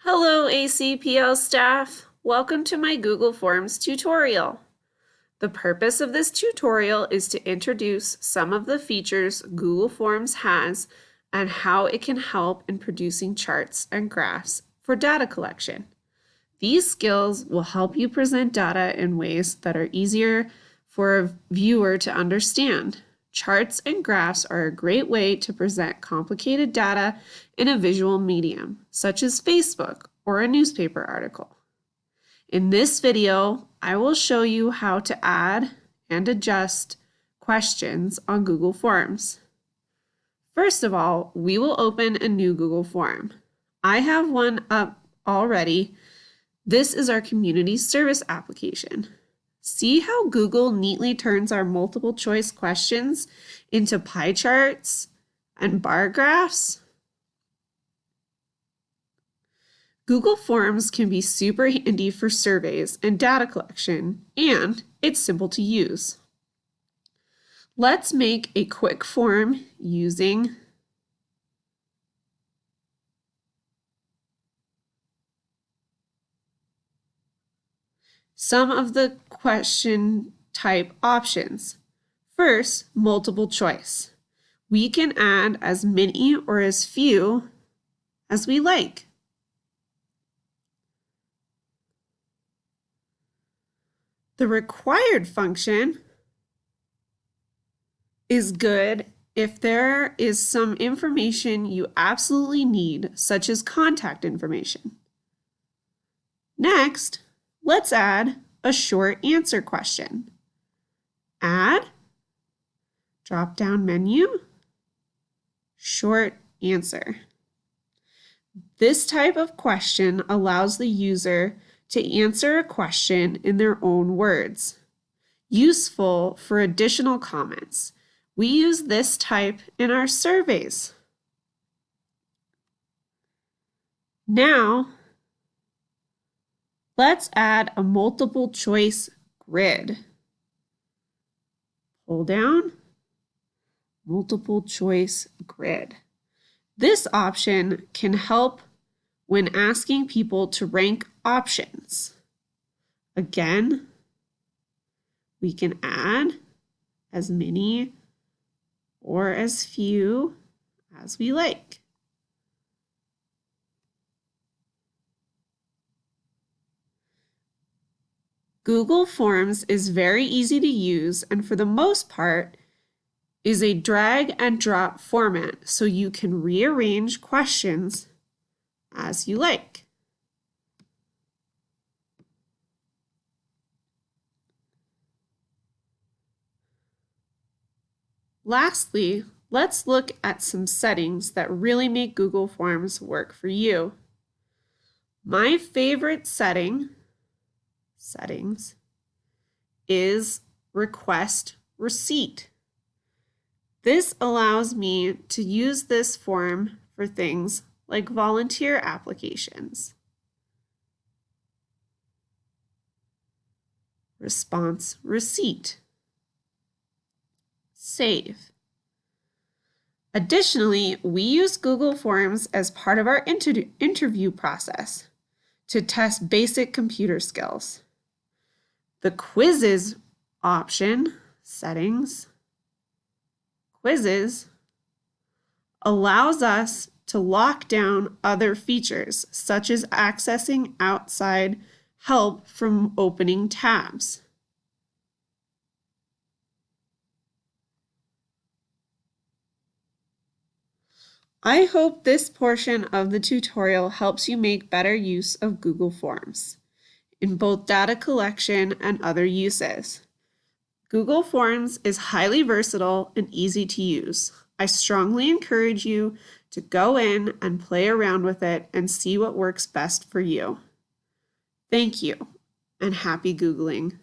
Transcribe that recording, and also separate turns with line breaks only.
Hello ACPL staff, welcome to my Google Forms tutorial. The purpose of this tutorial is to introduce some of the features Google Forms has and how it can help in producing charts and graphs for data collection. These skills will help you present data in ways that are easier for a viewer to understand. Charts and graphs are a great way to present complicated data in a visual medium, such as Facebook or a newspaper article. In this video, I will show you how to add and adjust questions on Google Forms. First of all, we will open a new Google form. I have one up already. This is our community service application. See how Google neatly turns our multiple choice questions into pie charts and bar graphs? Google Forms can be super handy for surveys and data collection, and it's simple to use. Let's make a quick form using some of the question type options. First, multiple choice. We can add as many or as few as we like. The required function is good if there is some information you absolutely need, such as contact information. Next, let's add a short answer question. Add, drop-down menu, short answer. This type of question allows the user to answer a question in their own words. Useful for additional comments. We use this type in our surveys. Now, let's add a multiple choice grid. Pull down, multiple choice grid. This option can help when asking people to rank options. Again, we can add as many or as few as we like. Google Forms is very easy to use and for the most part is a drag and drop format, so you can rearrange questions as you like. Lastly, let's look at some settings that really make Google Forms work for you. My favorite settings, is request receipt. This allows me to use this form for things like volunteer applications. Response receipt. Save. Additionally, we use Google Forms as part of our interview process to test basic computer skills. The quizzes option, settings, quizzes, allows us to lock down other features, such as accessing outside help from opening tabs. I hope this portion of the tutorial helps you make better use of Google Forms in both data collection and other uses. Google Forms is highly versatile and easy to use. I strongly encourage you to go in and play around with it and see what works best for you. Thank you, and happy Googling.